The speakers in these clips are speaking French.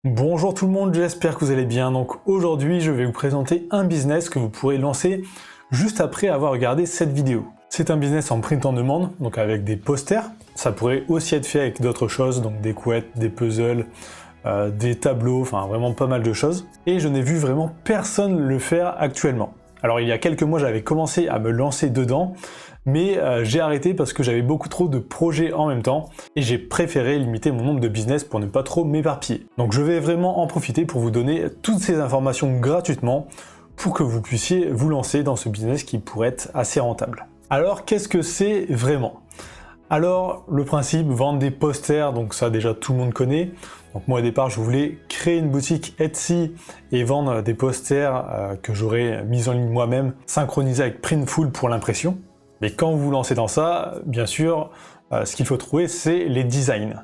Bonjour tout le monde, j'espère que vous allez bien. Donc aujourd'hui, je vais vous présenter un business que vous pourrez lancer juste après avoir regardé cette vidéo. C'est un business en print on demand, donc avec des posters. Ça pourrait aussi être fait avec d'autres choses, donc des couettes, des puzzles, des tableaux, enfin vraiment pas mal de choses. Et je n'ai vu vraiment personne le faire actuellement. Alors il y a quelques mois, j'avais commencé à me lancer dedans, mais j'ai arrêté parce que j'avais beaucoup trop de projets en même temps et j'ai préféré limiter mon nombre de business pour ne pas trop m'éparpiller. Donc je vais vraiment en profiter pour vous donner toutes ces informations gratuitement pour que vous puissiez vous lancer dans ce business qui pourrait être assez rentable. Alors qu'est-ce que c'est vraiment ? Alors le principe, vendre des posters, donc ça déjà tout le monde connaît. Donc moi au départ je voulais créer une boutique Etsy et vendre des posters que j'aurais mis en ligne moi-même, synchronisés avec Printful pour l'impression. Mais quand vous vous lancez dans ça, bien sûr, ce qu'il faut trouver c'est les designs.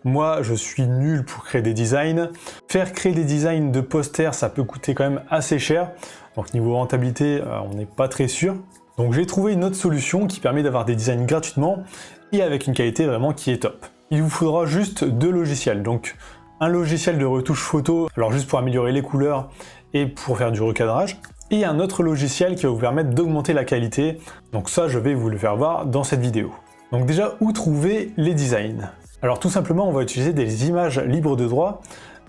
Moi je suis nul pour créer des designs. Faire créer des designs de posters ça peut coûter quand même assez cher. Donc niveau rentabilité on n'est pas très sûr. Donc j'ai trouvé une autre solution qui permet d'avoir des designs gratuitement et avec une qualité vraiment qui est top. Il vous faudra juste deux logiciels, donc un logiciel de retouche photo, alors juste pour améliorer les couleurs et pour faire du recadrage, et un autre logiciel qui va vous permettre d'augmenter la qualité, donc ça je vais vous le faire voir dans cette vidéo. Donc déjà, où trouver les designs ? Alors tout simplement on va utiliser des images libres de droit,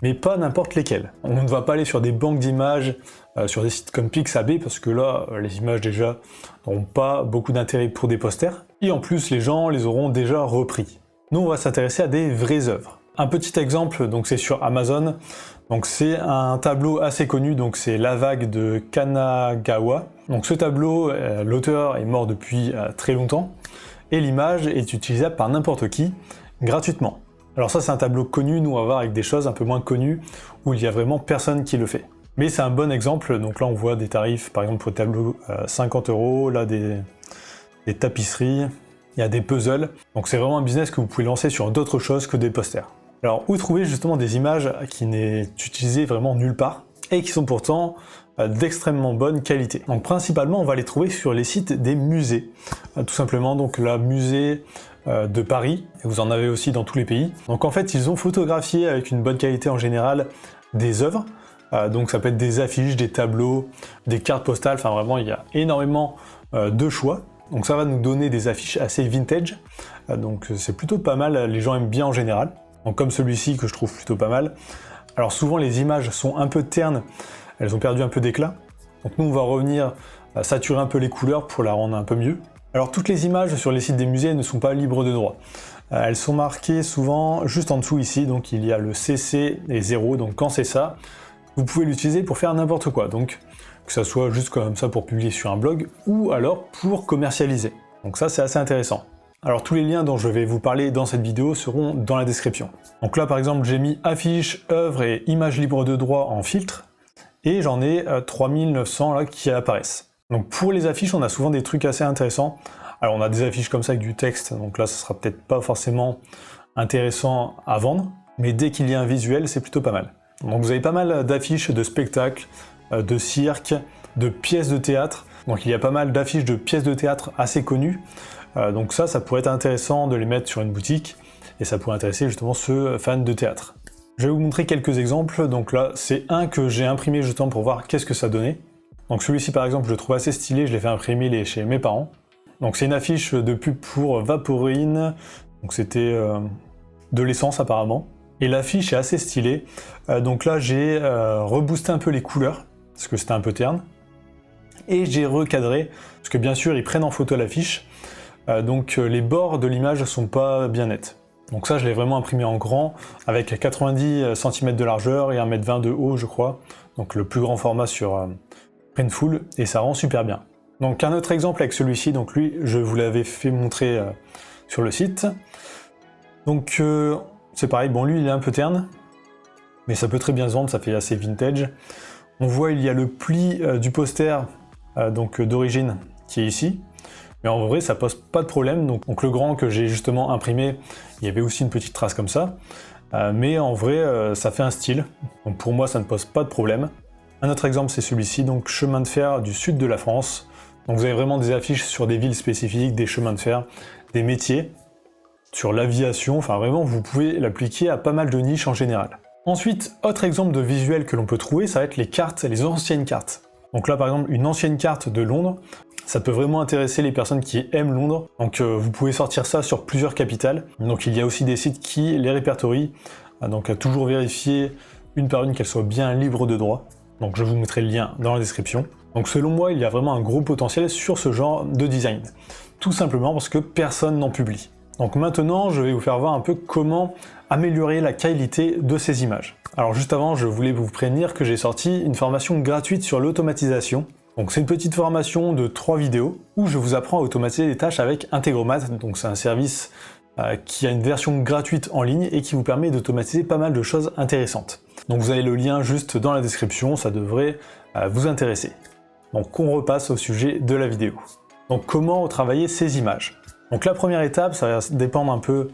mais pas n'importe lesquelles. On ne va pas aller sur des banques d'images, sur des sites comme Pixabay, parce que là, les images déjà n'auront pas beaucoup d'intérêt pour des posters, et en plus les gens les auront déjà repris. Nous on va s'intéresser à des vraies œuvres. Un petit exemple, donc c'est sur Amazon, donc c'est un tableau assez connu, donc c'est La Vague de Kanagawa. Donc ce tableau, l'auteur est mort depuis très longtemps, et l'image est utilisable par n'importe qui, gratuitement. Alors ça c'est un tableau connu, nous on va voir avec des choses un peu moins connues, où il y a vraiment personne qui le fait. Mais c'est un bon exemple, donc là on voit des tarifs, par exemple pour le tableau 50 €, là des tapisseries, il y a des puzzles, donc c'est vraiment un business que vous pouvez lancer sur d'autres choses que des posters. Alors où trouver justement des images qui n'est utilisées vraiment nulle part, et qui sont pourtant d'extrêmement bonne qualité. Donc principalement on va les trouver sur les sites des musées, tout simplement, donc la musée de Paris, et vous en avez aussi dans tous les pays. Donc en fait ils ont photographié avec une bonne qualité en général des œuvres, donc ça peut être des affiches, des tableaux, des cartes postales, enfin vraiment il y a énormément de choix. Donc ça va nous donner des affiches assez vintage, donc c'est plutôt pas mal, les gens aiment bien en général. Donc comme celui-ci que je trouve plutôt pas mal. Alors souvent les images sont un peu ternes, elles ont perdu un peu d'éclat. Donc nous on va revenir saturer un peu les couleurs pour la rendre un peu mieux. Alors toutes les images sur les sites des musées ne sont pas libres de droit. Elles sont marquées souvent juste en dessous ici, donc il y a le CC et 0, donc quand c'est ça, vous pouvez l'utiliser pour faire n'importe quoi. Donc que ça soit juste comme ça pour publier sur un blog, ou alors pour commercialiser. Donc ça c'est assez intéressant. Alors tous les liens dont je vais vous parler dans cette vidéo seront dans la description. Donc là par exemple j'ai mis affiches, œuvres et images libres de droit en filtre, et j'en ai 3900 là qui apparaissent. Donc pour les affiches on a souvent des trucs assez intéressants. Alors on a des affiches comme ça avec du texte, donc là ce sera peut-être pas forcément intéressant à vendre, mais dès qu'il y a un visuel c'est plutôt pas mal. Donc vous avez pas mal d'affiches de spectacles, de cirque, de pièces de théâtre. Donc il y a pas mal d'affiches de pièces de théâtre assez connues. Donc ça pourrait être intéressant de les mettre sur une boutique, et ça pourrait intéresser justement ceux fans de théâtre. Je vais vous montrer quelques exemples. Donc là c'est un que j'ai imprimé justement pour voir qu'est-ce que ça donnait. Donc celui-ci par exemple je le trouve assez stylé, je l'ai fait imprimer chez mes parents. Donc c'est une affiche de pub pour Vaporine, donc c'était de l'essence apparemment. Et l'affiche est assez stylée, donc là j'ai reboosté un peu les couleurs, parce que c'était un peu terne, et j'ai recadré, parce que bien sûr ils prennent en photo l'affiche, donc les bords de l'image sont pas bien nets. Donc ça je l'ai vraiment imprimé en grand, avec 90 cm de largeur et 1,20 m de haut je crois, donc le plus grand format sur Printful, et ça rend super bien. Donc un autre exemple avec celui-ci, donc lui je vous l'avais fait montrer sur le site. Donc c'est pareil, bon lui il est un peu terne, mais ça peut très bien se vendre, ça fait assez vintage. On voit il y a le pli du poster donc d'origine qui est ici, mais en vrai ça pose pas de problème. Donc le grand que j'ai justement imprimé, il y avait aussi une petite trace comme ça, mais en vrai ça fait un style, donc pour moi ça ne pose pas de problème. Un autre exemple c'est celui-ci, donc chemin de fer du sud de la France. Donc vous avez vraiment des affiches sur des villes spécifiques, des chemins de fer, des métiers, sur l'aviation, enfin vraiment vous pouvez l'appliquer à pas mal de niches en général. Ensuite, autre exemple de visuel que l'on peut trouver, ça va être les cartes, les anciennes cartes. Donc là par exemple, une ancienne carte de Londres, ça peut vraiment intéresser les personnes qui aiment Londres. Donc vous pouvez sortir ça sur plusieurs capitales. Donc il y a aussi des sites qui les répertorient. Donc à toujours vérifier une par une qu'elles soient bien libres de droit. Donc je vous mettrai le lien dans la description. Donc selon moi, il y a vraiment un gros potentiel sur ce genre de design. Tout simplement parce que personne n'en publie. Donc maintenant, je vais vous faire voir un peu comment améliorer la qualité de ces images. Alors juste avant, je voulais vous prévenir que j'ai sorti une formation gratuite sur l'automatisation. Donc c'est une petite formation de 3 vidéos où je vous apprends à automatiser des tâches avec Integromat. Donc c'est un service qui a une version gratuite en ligne et qui vous permet d'automatiser pas mal de choses intéressantes. Donc vous avez le lien juste dans la description, ça devrait vous intéresser. Donc on repasse au sujet de la vidéo. Donc comment travailler ces images? Donc la première étape, ça va dépendre un peu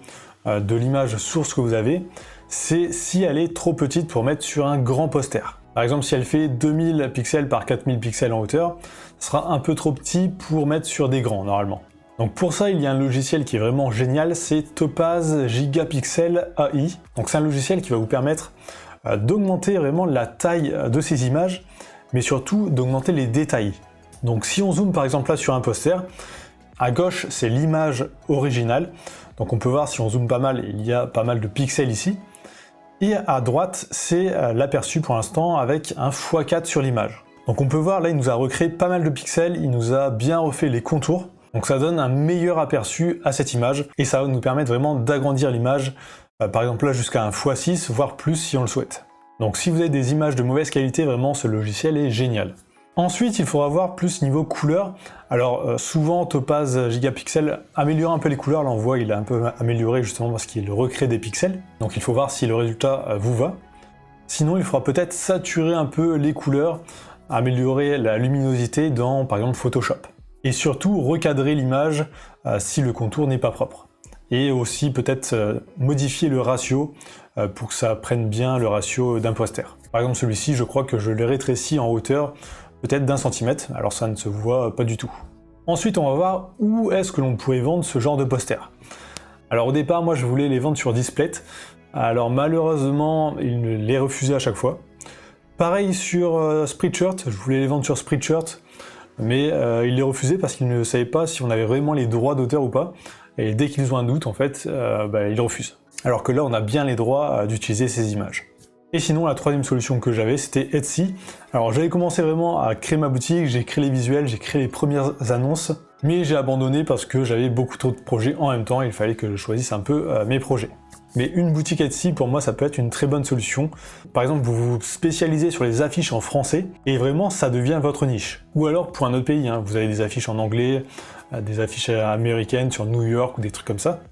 de l'image source que vous avez, c'est si elle est trop petite pour mettre sur un grand poster. Par exemple, si elle fait 2000 pixels par 4000 pixels en hauteur, ce sera un peu trop petit pour mettre sur des grands normalement. Donc pour ça, il y a un logiciel qui est vraiment génial, c'est Topaz Gigapixel AI. Donc c'est un logiciel qui va vous permettre d'augmenter vraiment la taille de ces images, mais surtout d'augmenter les détails. Donc si on zoome par exemple là sur un poster, à gauche c'est l'image originale, donc on peut voir si on zoome pas mal, il y a pas mal de pixels ici. Et à droite, c'est l'aperçu pour l'instant avec un x4 sur l'image. Donc on peut voir là, il nous a recréé pas mal de pixels, il nous a bien refait les contours. Donc ça donne un meilleur aperçu à cette image et ça va nous permettre vraiment d'agrandir l'image, par exemple là jusqu'à un x6, voire plus si on le souhaite. Donc si vous avez des images de mauvaise qualité, vraiment ce logiciel est génial. Ensuite, il faudra voir plus niveau couleur. Alors souvent Topaz Gigapixel améliore un peu les couleurs, là on voit il a un peu amélioré justement parce qu'il recrée des pixels. Donc il faut voir si le résultat vous va. Sinon il faudra peut-être saturer un peu les couleurs, améliorer la luminosité dans par exemple Photoshop. Et surtout recadrer l'image si le contour n'est pas propre. Et aussi peut-être modifier le ratio pour que ça prenne bien le ratio d'un poster. Par exemple celui-ci, je crois que je l'ai rétréci en hauteur peut-être d'1 centimètre, alors ça ne se voit pas du tout. Ensuite on va voir où est-ce que l'on pourrait vendre ce genre de poster. Alors au départ moi je voulais les vendre sur Displate, alors malheureusement il les refusait à chaque fois. Pareil sur Spreadshirt, je voulais les vendre sur Spreadshirt, mais il les refusait parce qu'il ne savait pas si on avait vraiment les droits d'auteur ou pas, et dès qu'ils ont un doute en fait, ils refusent. Alors que là on a bien les droits d'utiliser ces images. Et sinon, la troisième solution que j'avais, c'était Etsy. Alors j'avais commencé vraiment à créer ma boutique, j'ai créé les visuels, j'ai créé les premières annonces, mais j'ai abandonné parce que j'avais beaucoup trop de projets en même temps et il fallait que je choisisse un peu mes projets. Mais une boutique Etsy, pour moi, ça peut être une très bonne solution. Par exemple, vous vous spécialisez sur les affiches en français et vraiment, ça devient votre niche. Ou alors, pour un autre pays, vous avez des affiches en anglais, des affiches américaines sur New York ou des trucs comme ça.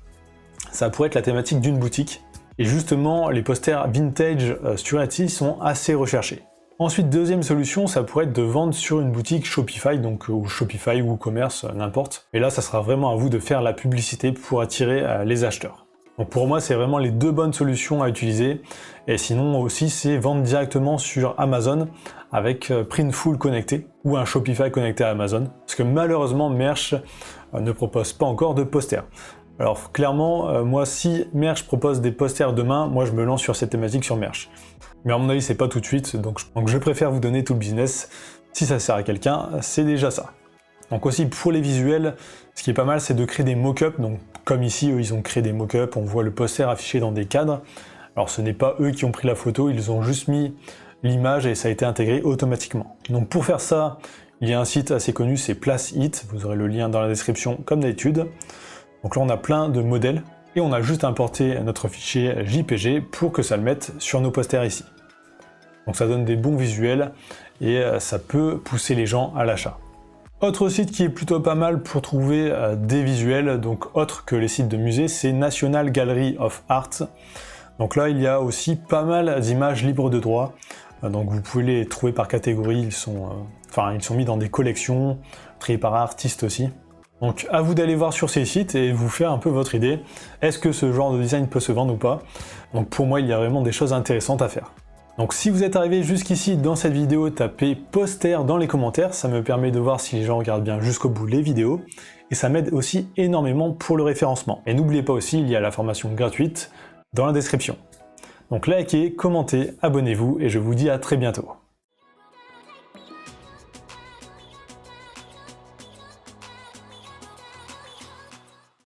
Ça pourrait être la thématique d'une boutique. Et justement, les posters vintage sur Etsy sont assez recherchés. Ensuite, deuxième solution, ça pourrait être de vendre sur une boutique Shopify, donc ou Shopify ou e-commerce, n'importe. Et là, ça sera vraiment à vous de faire la publicité pour attirer les acheteurs. Donc pour moi, c'est vraiment les deux bonnes solutions à utiliser. Et sinon aussi, c'est vendre directement sur Amazon avec Printful connecté ou un Shopify connecté à Amazon. Parce que malheureusement, Merch ne propose pas encore de posters. Alors clairement, moi si Merch propose des posters demain, moi je me lance sur cette thématique sur Merch. Mais à mon avis c'est pas tout de suite, donc je préfère vous donner tout le business. Si ça sert à quelqu'un, c'est déjà ça. Donc aussi pour les visuels, ce qui est pas mal c'est de créer des mock-ups, donc comme ici eux ils ont créé des mock-ups, on voit le poster affiché dans des cadres. Alors ce n'est pas eux qui ont pris la photo, ils ont juste mis l'image et ça a été intégré automatiquement. Donc pour faire ça, il y a un site assez connu, c'est PlaceIt, vous aurez le lien dans la description comme d'habitude. Donc là on a plein de modèles et on a juste importé notre fichier JPG pour que ça le mette sur nos posters ici. Donc ça donne des bons visuels et ça peut pousser les gens à l'achat. Autre site qui est plutôt pas mal pour trouver des visuels, donc autre que les sites de musées, c'est National Gallery of Art. Donc là il y a aussi pas mal d'images libres de droit. Donc vous pouvez les trouver par catégorie, ils sont mis dans des collections, triés par artistes aussi. Donc à vous d'aller voir sur ces sites et vous faire un peu votre idée. Est-ce que ce genre de design peut se vendre ou pas? Donc pour moi, il y a vraiment des choses intéressantes à faire. Donc si vous êtes arrivé jusqu'ici dans cette vidéo, tapez poster dans les commentaires, ça me permet de voir si les gens regardent bien jusqu'au bout les vidéos, et ça m'aide aussi énormément pour le référencement. Et n'oubliez pas aussi, il y a la formation gratuite dans la description. Donc likez, commentez, abonnez-vous et je vous dis à très bientôt.